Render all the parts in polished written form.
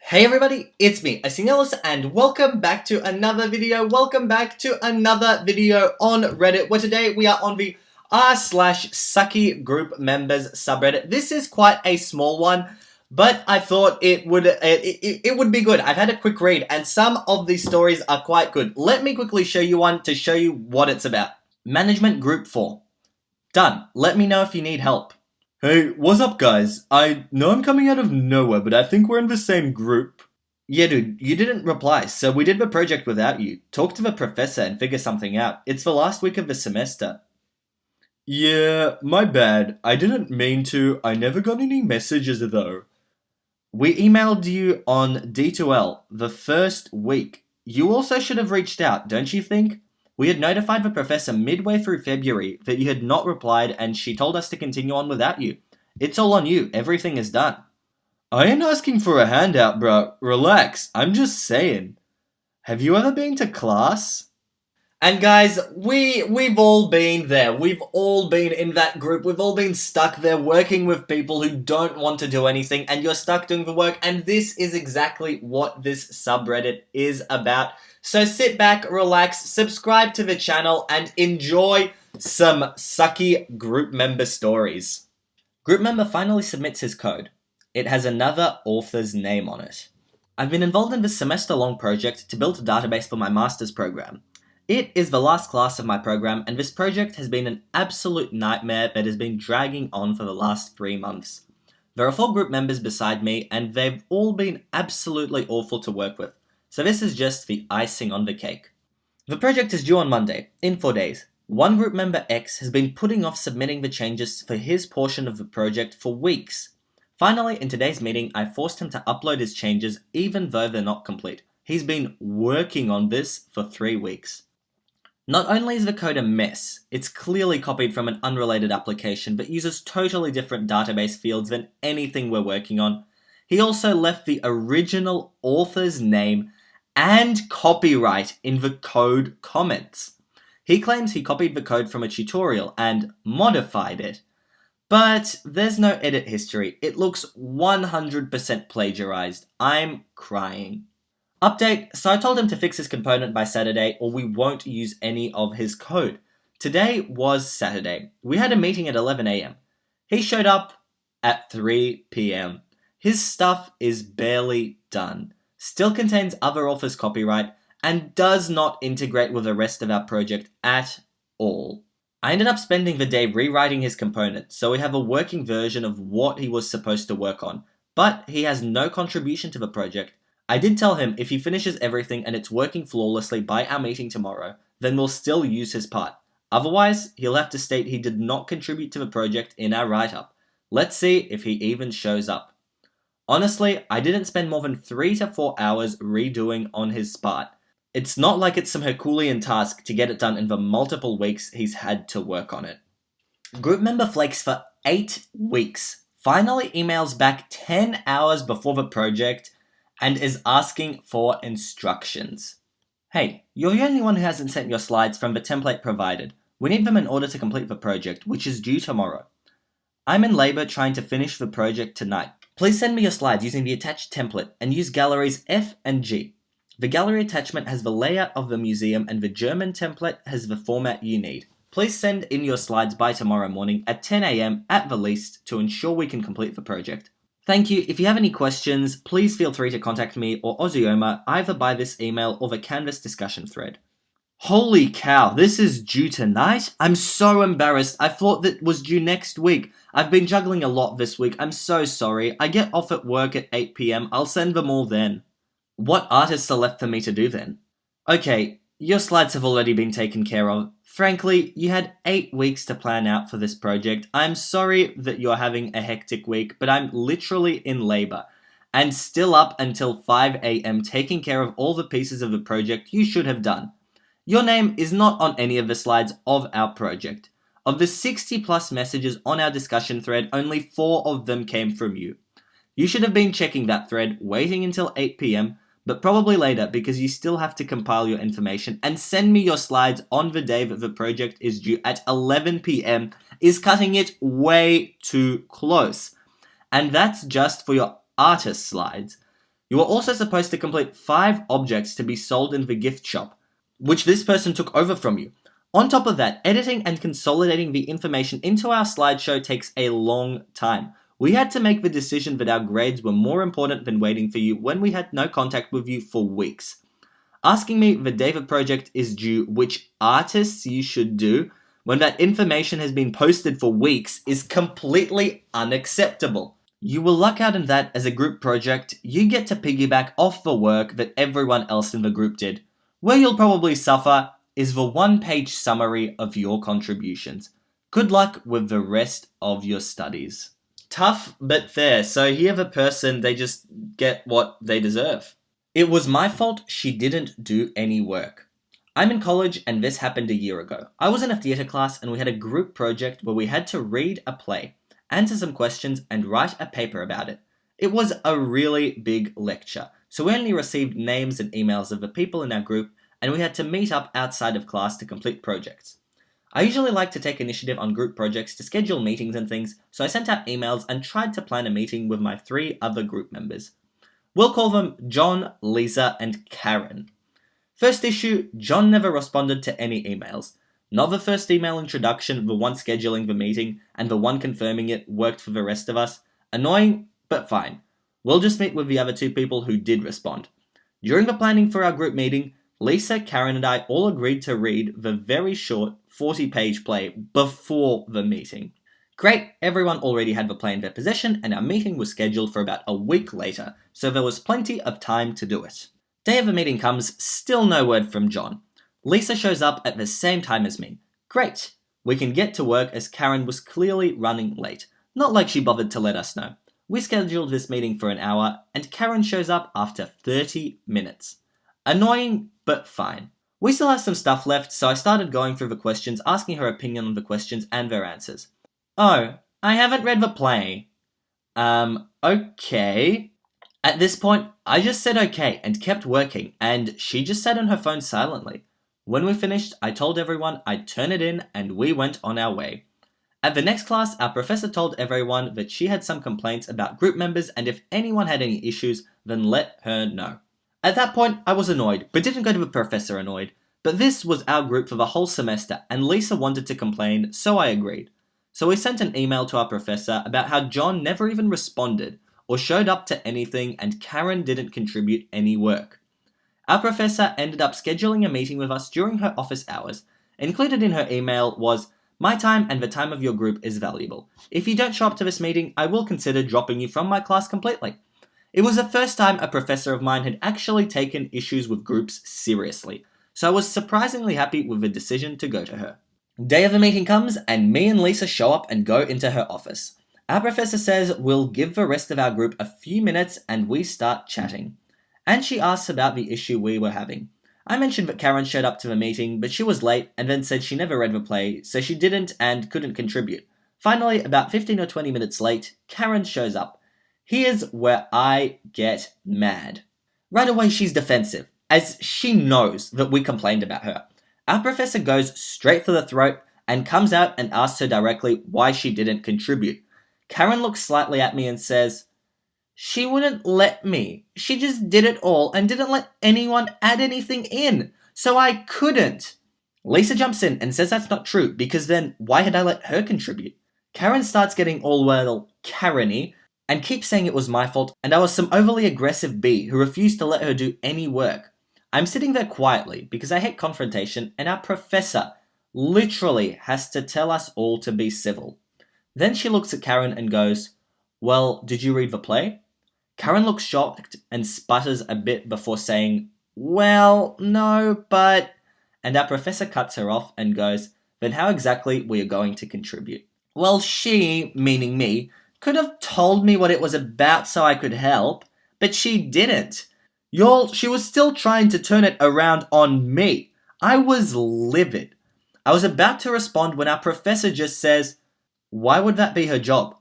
Hey everybody, it's me, Asinellus, and welcome back to another video. Welcome back to another video on Reddit, where today we are on the r/sucky group members subreddit. This is quite a small one, but I thought it would be good. I've had a quick read, and some of these stories are quite good. Let me quickly show you one to show you what it's about. Management Group 4. Done. Let me know if you need help. Hey, what's up guys? I know I'm coming out of nowhere, but I think we're in the same group. Yeah dude, you didn't reply, so we did the project without you. Talk to the professor and figure something out. It's the last week of the semester. Yeah, my bad. I didn't mean to. I never got any messages though. We emailed you on D2L the first week. You also should have reached out, don't you think? We had notified the professor midway through February that you had not replied, and she told us to continue on without you. It's all on you. Everything is done. I ain't asking for a handout, bro. Relax. I'm just saying. Have you ever been to class? And guys, we've all been there. We've all been in that group. We've all been stuck there working with people who don't want to do anything, and you're stuck doing the work, and this is exactly what this subreddit is about. So sit back, relax, subscribe to the channel, and enjoy some sucky group member stories. Group member finally submits his code. It has another author's name on it. I've been involved in this semester-long project to build a database for my master's program. It is the last class of my program, and this project has been an absolute nightmare that has been dragging on for the last 3 months. There are 4 group members beside me, and they've all been absolutely awful to work with. So this is just the icing on the cake. The project is due on Monday, in 4 days. One group member X has been putting off submitting the changes for his portion of the project for weeks. Finally, in today's meeting, I forced him to upload his changes even though they're not complete. He's been working on this for 3 weeks. Not only is the code a mess, it's clearly copied from an unrelated application but uses totally different database fields than anything we're working on. He also left the original author's name and copyright in the code comments. He claims he copied the code from a tutorial and modified it. But there's no edit history. It looks 100% plagiarized. I'm crying. Update, so I told him to fix his component by Saturday or we won't use any of his code. Today was Saturday. We had a meeting at 11 AM. He showed up at 3 PM. His stuff is barely done, still contains other authors' copyright, and does not integrate with the rest of our project at all. I ended up spending the day rewriting his component, so we have a working version of what he was supposed to work on, but he has no contribution to the project. I did tell him if he finishes everything and it's working flawlessly by our meeting tomorrow, then we'll still use his part. Otherwise, he'll have to state he did not contribute to the project in our write-up. Let's see if he even shows up. Honestly, I didn't spend more than 3 to 4 hours redoing on his part. It's not like it's some Herculean task to get it done in the multiple weeks he's had to work on it. Group member flakes for 8 weeks, finally emails back 10 hours before the project, and is asking for instructions. Hey, you're the only one who hasn't sent your slides from the template provided. We need them in order to complete the project, which is due tomorrow. I'm in labor trying to finish the project tonight. Please send me your slides using the attached template and use galleries F and G. The gallery attachment has the layout of the museum and the German template has the format you need. Please send in your slides by tomorrow morning at 10 AM at the least to ensure we can complete the project. Thank you. If you have any questions, please feel free to contact me or Ozioma either by this email or the Canvas discussion thread. Holy cow, this is due tonight? I'm so embarrassed. I thought that was due next week. I've been juggling a lot this week. I'm so sorry. I get off at work at 8 PM. I'll send them all then. What artists are left for me to do then? Okay, your slides have already been taken care of. Frankly, you had 8 weeks to plan out for this project. I'm sorry that you're having a hectic week, but I'm literally in labor and still up until 5 AM taking care of all the pieces of the project you should have done. Your name is not on any of the slides of our project. Of the 60 plus messages on our discussion thread, only 4 of them came from you. You should have been checking that thread, waiting until 8 PM, but probably later because you still have to compile your information and send me your slides on the day that the project is due at 11 PM is cutting it way too close. And that's just for your artist slides. You were also supposed to complete 5 objects to be sold in the gift shop, which this person took over from you. On top of that, editing and consolidating the information into our slideshow takes a long time. We had to make the decision that our grades were more important than waiting for you when we had no contact with you for weeks. Asking me the day the project is due, which artists you should do, when that information has been posted for weeks is completely unacceptable. You will luck out in that as a group project, you get to piggyback off the work that everyone else in the group did. Where you'll probably suffer is the 1-page summary of your contributions. Good luck with the rest of your studies. Tough but fair, so here the person, they just get what they deserve. It was my fault she didn't do any work. I'm in college and this happened a year ago. I was in a theatre class and we had a group project where we had to read a play, answer some questions, and write a paper about it. It was a really big lecture, so we only received names and emails of the people in our group and we had to meet up outside of class to complete projects. I usually like to take initiative on group projects to schedule meetings and things, so I sent out emails and tried to plan a meeting with my 3 other group members. We'll call them John, Lisa, and Karen. First issue, John never responded to any emails. Not the first email introduction, the one scheduling the meeting, and the one confirming it worked for the rest of us. Annoying, but fine. We'll just meet with the other 2 people who did respond. During the planning for our group meeting, Lisa, Karen, and I all agreed to read the very short 40-page play before the meeting. Great, everyone already had the play in their possession, and our meeting was scheduled for about a week later, so there was plenty of time to do it. Day of the meeting comes, still no word from John. Lisa shows up at the same time as me. Great, we can get to work as Karen was clearly running late. Not like she bothered to let us know. We scheduled this meeting for an hour, and Karen shows up after 30 minutes. Annoying, but fine. We still have some stuff left, so I started going through the questions, asking her opinion on the questions and their answers. Oh, I haven't read the play. Okay. At this point, I just said okay and kept working, and she just sat on her phone silently. When we finished, I told everyone I'd turn it in, and we went on our way. At the next class, our professor told everyone that she had some complaints about group members, and if anyone had any issues, then let her know. At that point, I was annoyed, but didn't go to the professor annoyed. But this was our group for the whole semester, and Lisa wanted to complain, so I agreed. So we sent an email to our professor about how John never even responded or showed up to anything and Karen didn't contribute any work. Our professor ended up scheduling a meeting with us during her office hours. Included in her email was, "My time and the time of your group is valuable. If you don't show up to this meeting, I will consider dropping you from my class completely." It was the first time a professor of mine had actually taken issues with groups seriously, so I was surprisingly happy with the decision to go to her. Day of the meeting comes, and me and Lisa show up and go into her office. Our professor says we'll give the rest of our group a few minutes and we start chatting. And she asks about the issue we were having. I mentioned that Karen showed up to the meeting, but she was late and then said she never read the play, so she didn't and couldn't contribute. Finally, about 15 or 20 minutes late, Karen shows up. Here's where I get mad. Right away she's defensive, as she knows that we complained about her. Our professor goes straight for the throat and comes out and asks her directly why she didn't contribute. Karen looks slightly at me and says, "She wouldn't let me. She just did it all and didn't let anyone add anything in, so I couldn't." Lisa jumps in and says that's not true, because then why had I let her contribute? Karen starts getting all well Karen-y and keeps saying it was my fault and I was some overly aggressive bee who refused to let her do any work. I'm sitting there quietly because I hate confrontation and our professor literally has to tell us all to be civil. Then she looks at Karen and goes, "Well, did you read the play?" Karen looks shocked and sputters a bit before saying, "Well, no, but..." And our professor cuts her off and goes, "Then how exactly were you going to contribute?" Well, she, meaning me, could have told me what it was about so I could help, but she didn't. Y'all, she was still trying to turn it around on me. I was livid. I was about to respond when our professor just says, "Why would that be her job?"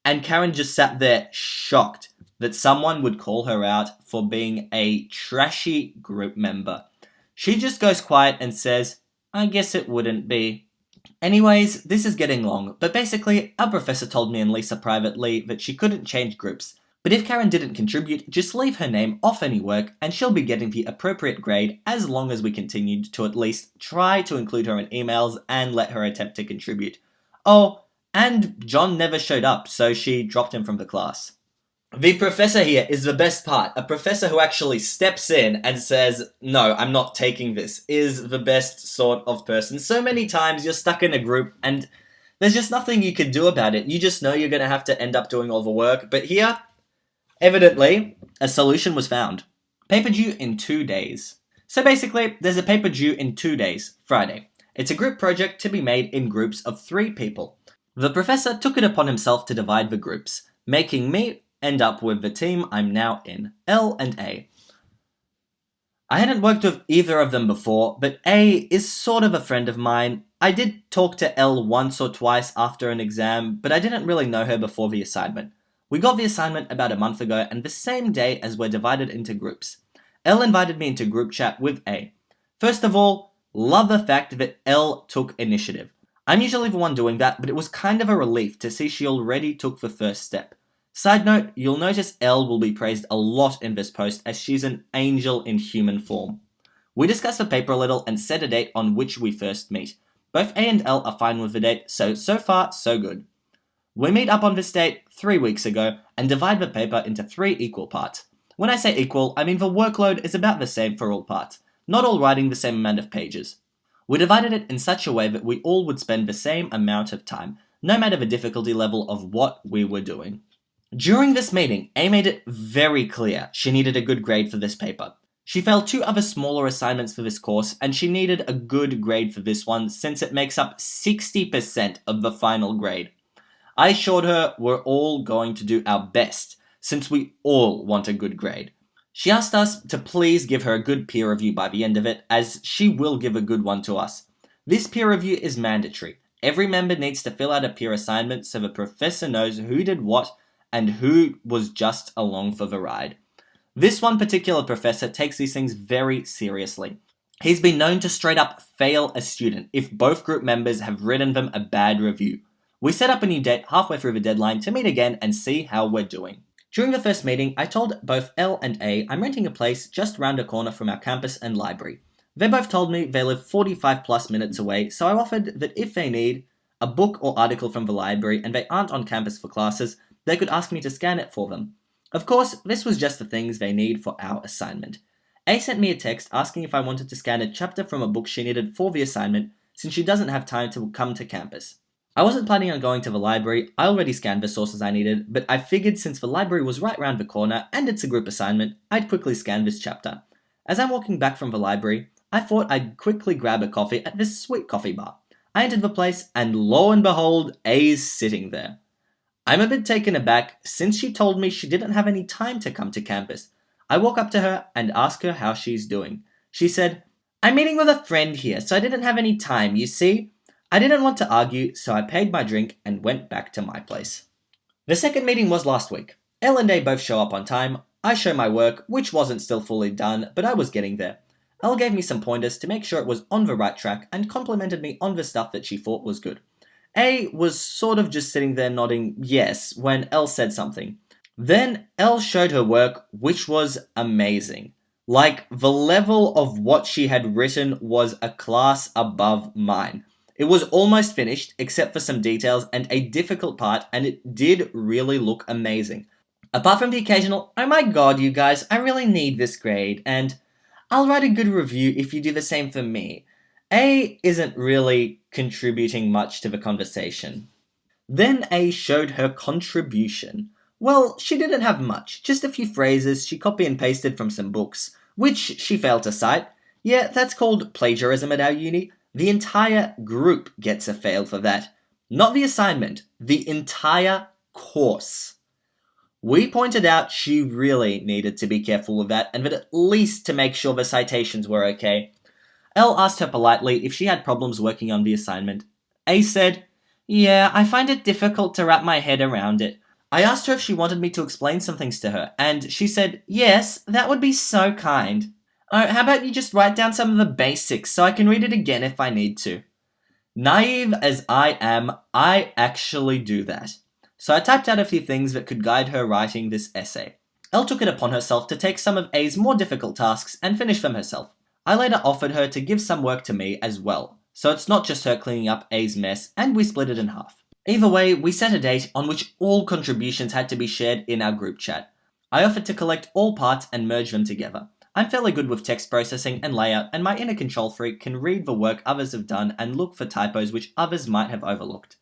And Karen just sat there shocked that someone would call her out for being a trashy group member. She just goes quiet and says, "I guess it wouldn't be." Anyways, this is getting long, but basically, our professor told me and Lisa privately that she couldn't change groups. But if Karen didn't contribute, just leave her name off any work and she'll be getting the appropriate grade as long as we continued to at least try to include her in emails and let her attempt to contribute. Oh, and John never showed up, so she dropped him from the class. The professor here is the best part. A professor who actually steps in and says, no, I'm not taking this, is the best sort of person. So many times you're stuck in a group and there's just nothing you can do about it. You just know you're going to have to end up doing all the work. But here, evidently, a solution was found. Paper due in 2 days. So basically, there's a paper due in 2 days, Friday. It's a group project to be made in groups of 3 people. The professor took it upon himself to divide the groups, making me end up with the team I'm now in, L and A. I hadn't worked with either of them before, but A is sort of a friend of mine. I did talk to L once or twice after an exam, but I didn't really know her before the assignment. We got the assignment about a month ago, and the same day as we're divided into groups. L invited me into group chat with A. First of all, love the fact that L took initiative. I'm usually the one doing that, but it was kind of a relief to see she already took the first step. Side note, you'll notice Elle will be praised a lot in this post as she's an angel in human form. We discussed the paper a little and set a date on which we first meet. Both A and L are fine with the date, so far, so good. We meet up on this date 3 weeks ago and divide the paper into 3 equal parts. When I say equal, I mean the workload is about the same for all parts, not all writing the same amount of pages. We divided it in such a way that we all would spend the same amount of time, no matter the difficulty level of what we were doing. During this meeting, A made it very clear she needed a good grade for this paper. She failed 2 other smaller assignments for this course, and she needed a good grade for this one since it makes up 60% of the final grade. I assured her we're all going to do our best, since we all want a good grade. She asked us to please give her a good peer review by the end of it, as she will give a good one to us. This peer review is mandatory. Every member needs to fill out a peer assignment so the professor knows who did what and who was just along for the ride. This one particular professor takes these things very seriously. He's been known to straight up fail a student if both group members have written them a bad review. We set up a new date halfway through the deadline to meet again and see how we're doing. During the first meeting, I told both L and A I'm renting a place just round a corner from our campus and library. They both told me they live 45 plus minutes away, so I offered that if they need a book or article from the library and they aren't on campus for classes, they could ask me to scan it for them. Of course, this was just the things they need for our assignment. A sent me a text asking if I wanted to scan a chapter from a book she needed for the assignment since she doesn't have time to come to campus. I wasn't planning on going to the library, I already scanned the sources I needed, but I figured since the library was right round the corner and it's a group assignment, I'd quickly scan this chapter. As I'm walking back from the library, I thought I'd quickly grab a coffee at this sweet coffee bar. I entered the place and lo and behold, A's sitting there. I'm a bit taken aback since she told me she didn't have any time to come to campus. I walk up to her and ask her how she's doing. She said, I'm meeting with a friend here, so I didn't have any time, you see? I didn't want to argue, so I paid my drink and went back to my place. The second meeting was last week. L and A both show up on time. I show my work, which wasn't still fully done, but I was getting there. Elle gave me some pointers to make sure it was on the right track and complimented me on the stuff that she thought was good. A was sort of just sitting there nodding yes when Elle said something. Then Elle showed her work, which was amazing. Like, the level of what she had written was a class above mine. It was almost finished, except for some details and a difficult part, and it did really look amazing. Apart from the occasional, oh my god, you guys, I really need this grade, and I'll write a good review if you do the same for me. A isn't really contributing much to the conversation. Then A showed her contribution. Well, she didn't have much, just a few phrases she copy and pasted from some books, which she failed to cite. Yeah, that's called plagiarism at our uni. The entire group gets a fail for that. Not the assignment, the entire course. We pointed out she really needed to be careful with that, and that at least to make sure the citations were okay. Elle asked her politely if she had problems working on the assignment. A said, yeah, I find it difficult to wrap my head around it. I asked her if she wanted me to explain some things to her, and she said, yes, that would be so kind. Oh, how about you just write down some of the basics so I can read it again if I need to? Naive as I am, I actually do that. so I typed out a few things that could guide her writing this essay. Elle took it upon herself to take some of A's more difficult tasks and finish them herself. I later offered her to give some work to me as well, so it's not just her cleaning up A's mess, and we split it in half. Either way, we set a date on which all contributions had to be shared in our group chat. I offered to collect all parts and merge them together. I'm fairly good with text processing and layout, and my inner control freak can read the work others have done and look for typos which others might have overlooked.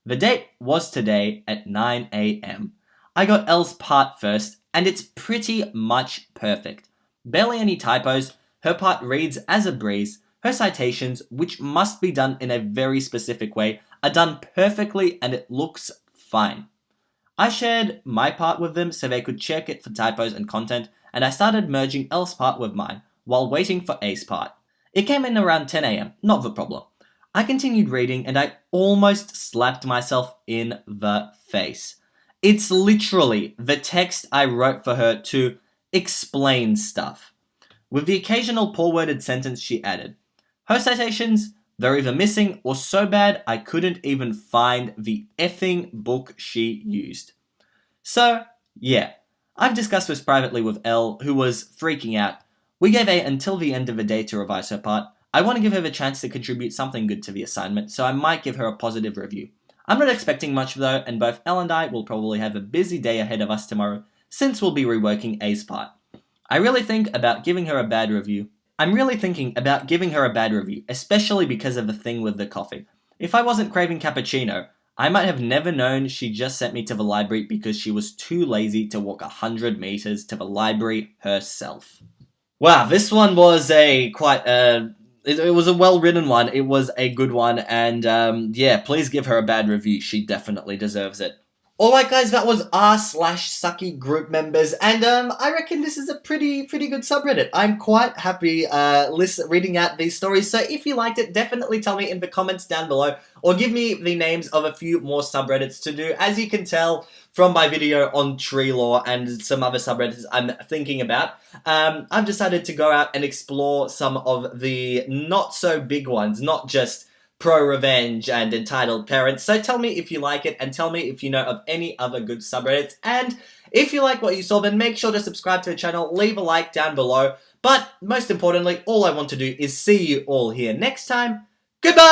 The date was today at 9 AM. I got Elle's part first, and it's pretty much perfect. Barely any typos, her part reads as a breeze, her citations, which must be done in a very specific way, are done perfectly and it looks fine. I shared my part with them so they could check it for typos and content, and I started merging Elle's part with mine, while waiting for A's part. It came in around 10 AM, not the problem. I continued reading and I almost slapped myself in the face. It's literally the text I wrote for her to explain stuff, with the occasional poor-worded sentence she added. Her citations, they're either missing or so bad I couldn't even find the effing book she used. So, yeah, I've discussed this privately with Elle, who was freaking out. We gave A until the end of the day to revise her part. I want to give her the chance to contribute something good to the assignment, so I might give her a positive review. I'm not expecting much though, and both Elle and I will probably have a busy day ahead of us tomorrow, since we'll be reworking A's part. I'm really thinking about giving her a bad review, especially because of the thing with the coffee. If I wasn't craving cappuccino, I might have never known she just sent me to the library because she was too lazy to walk 100 meters to the library herself. Wow, this one was it was a well-written one, it was a good one, and yeah, please give her a bad review, she definitely deserves it. Alright guys, that was r/sucky group members, and I reckon this is a pretty good subreddit. I'm quite happy reading out these stories, so if you liked it, definitely tell me in the comments down below, or give me the names of a few more subreddits to do. As you can tell from my video on tree lore and some other subreddits I'm thinking about, I've decided to go out and explore some of the not so big ones, not just pro-revenge and entitled parents. So tell me if you like it, and tell me if you know of any other good subreddits. And if you like what you saw, then make sure to subscribe to the channel, leave a like down below. But most importantly, all I want to do is see you all here next time. Goodbye!